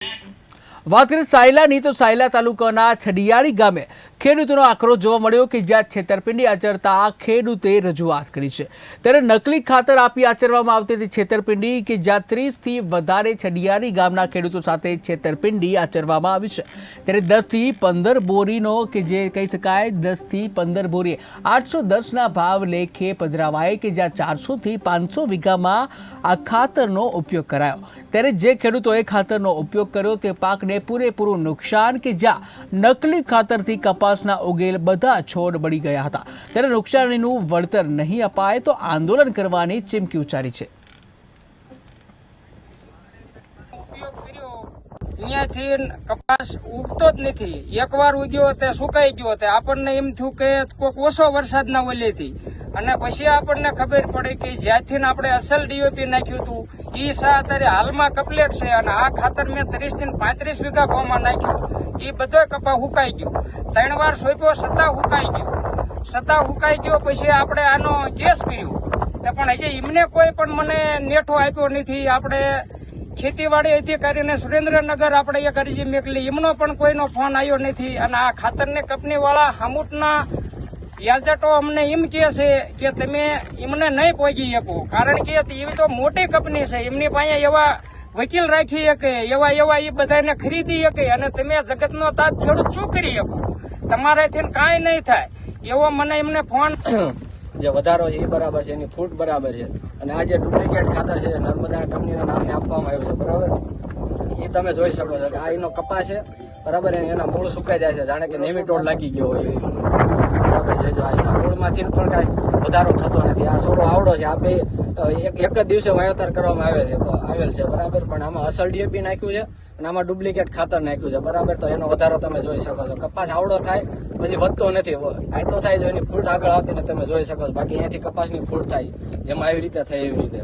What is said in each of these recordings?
વાત કરીએ સાયલાની તો સાયલા તાલુકાના છડિયાળી ગામે ખેડૂતોનો આક્રોશ જોવા મળ્યો કે જ્યાં છેતરપિંડી આચરતા ખેડૂતે રજૂઆત કરી છે। ત્યારે નકલી ખાતર આપી આચરવામાં આવતી હતી છેતરપિંડી કે જ્યાં 30થી વધારે છડિયાળી ગામના ખેડૂતો સાથે છેતરપિંડી આચરવામાં આવી છે। ત્યારે 10થી 15 બોરીનો કે જે કહી શકાય 10થી 15 બોરીએ 810ના ભાવ લેખે પધરાવાય કે જ્યાં 400થી 500 વીઘામાં આ ખાતરનો ઉપયોગ કરાયો। ત્યારે જે ખેડૂતોએ ખાતરનો ઉપયોગ કર્યો તે પાકને પૂરેપૂરું નુકસાન કે જ્યાં નકલી ખાતરથી કપાસના ઉગેલ બધા છોડ બળી ગયા હતા। ત્યારે નુકસાનીનું વળતર નહીં અપાય તો આંદોલન કરવાની ચીમકી ઉચ્ચારી છે। અહીંયાથી કપાસ ઉગતો જ નથી, એકવાર ઉગ્યો તે સુકાઈ ગયો તે આપણને એમ થયું કે કોઈક ઓછો વરસાદના ઓલેથી, અને પછી આપણને ખબર પડી કે જ્યાંથી આપણે અસલ ડીઓપી નાખ્યું હતું એ અત્યારે હાલમાં કમ્પ્લીટ છે, અને આ ખાતર મેં 30 થી 35 વીઘા ભાવમાં નાખ્યું એ બધો કપા હુકાઈ ગયો। 3 વાર સોંપ્યો છતાં હુકાઈ ગયો પછી આપણે આનો કેસ કર્યો પણ હજી એમને કોઈ પણ મને નેઠો આપ્યો નથી। આપણે ખેતીવાડી અધિકારીને સુરેન્દ્રનગર આપણે એક અરજી મોકલી, એમનો પણ કોઈનો ફોન આવ્યો નથી। અને આ ખાતરની કંપનીવાળા હામુટના એજન્ટો અમને એમ કહે છે કે તમે એમને નહીં પહોંચી શકો, કારણ કે એવી તો મોટી કંપની છે, એમની પાસે એવા વકીલ રાખી શકે, એવા એ બધાને ખરીદી શકે, અને તમે જગતનો તાજ ખેડૂત શું કરી શકો, તમારાથી કાંઈ નહીં થાય એવો મને એમને ફોન જે વધારો છે એ બરાબર છે, એની ફૂટ બરાબર છે, અને આ જે ડુપ્લિકેટ ખાતર છે નર્મદા કંપનીના નામે આપવામાં આવ્યું છે બરાબર, એ તમે જોઈ શકો છો કે આ એનો કપાસ છે બરાબર, એના મૂળ સુકાઈ જાય છે જાણે કે નેમિટોડ લાગી ગયો હોય બરાબર છે। જો આ એના મૂળમાંથી પણ કાંઈ વધારો થતો નથી। આ સોડો આવડો છે, આ બે એક જ દિવસે વાવેતર કરવામાં આવેલ છે બરાબર, પણ આમાં અસલ ડીએપી નાખ્યું છે અને આમાં ડુપ્લિકેટ ખાતર નાખ્યું છે બરાબર, તો એનો વધારો તમે જોઈ શકો છો। કપાસ આવડો થાય પછી વધતો નથી, આટલો થાય જો એની ફૂટ આગળ આવતી ને તમે જોઈ શકો છો, બાકી અહીંયાથી કપાસની ફૂટ થાય જેમાં આવી રીતે થાય એવી રીતે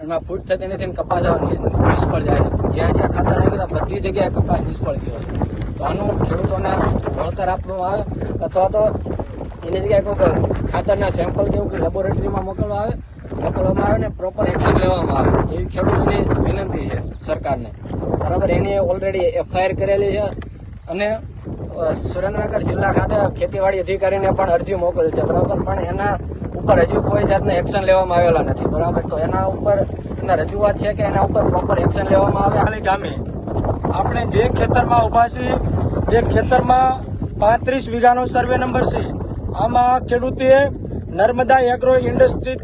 એમાં ફૂટ થતી નથી ને કપાસ નિષ્ફળ જાય છે। જ્યાં જ્યાં ખાતર નાખ્યું બધી જગ્યાએ કપાસ નિષ્ફળ ગયો છે। તો આનું ખેડૂતોને વળતર આપવામાં આવે અથવા તો એની જગ્યાએ કોઈ ખાતરના સેમ્પલ કેવું કે લેબોરેટરીમાં મોકલવામાં આવે ને પ્રોપર એક્શન લેવામાં આવે એવી ખેડૂતોની વિનંતી છે સરકારને બરાબર। એની ઓલરેડી એફઆઈઆર કરેલી છે અને સુરેન્દ્રનગર જિલ્લા ખાતે ખેતીવાડી અધિકારીને પણ અરજી મોકલી છે બરાબર, પણ એના ઉપર હજી કોઈ જાતના એક્શન લેવામાં આવેલા નથી બરાબર। તો એના ઉપર એના રજૂઆત છે કે એના ઉપર પ્રોપર એક્શન લેવામાં આવે। ગામે આપણે જે ખેતરમાં ઉભા છીએ એ ખેતરમાં 35 વીઘાનો સર્વે નંબર છે। આમાં ખેડૂતે નર્મદા એગ્રો ઇન્ડસ્ટ્રી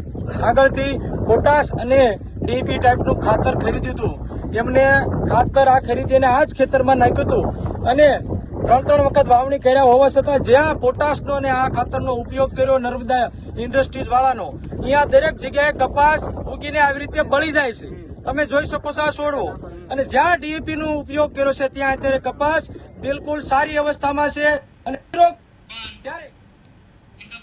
આગળથી પોટાશ અને ડીપી ટાઈપનું ખાતર ખરીદ્યું હતું। એમને ખાતર આ ખરીદીને આ જ ખેતરમાં નાખ્યું હતું અને 3 વખત વાવણી કર્યા હોવા છતાં જ્યાં પોટાશનો અને આ ખાતરનો ઉપયોગ કર્યો નર્મદા ઇન્ડસ્ટ્રીઝ વાળાનો, અહીંયા દરેક જગ્યાએ કપાસ ઉગીને આવી રીતે બળી જાય છે, તમે જોઈ શકો છો આ છોડવો, અને જ્યાં ડીએપી નો ઉપયોગ કર્યો છે ત્યાં અત્યારે કપાસ બિલકુલ સારી અવસ્થામાં છે અને ત્યારે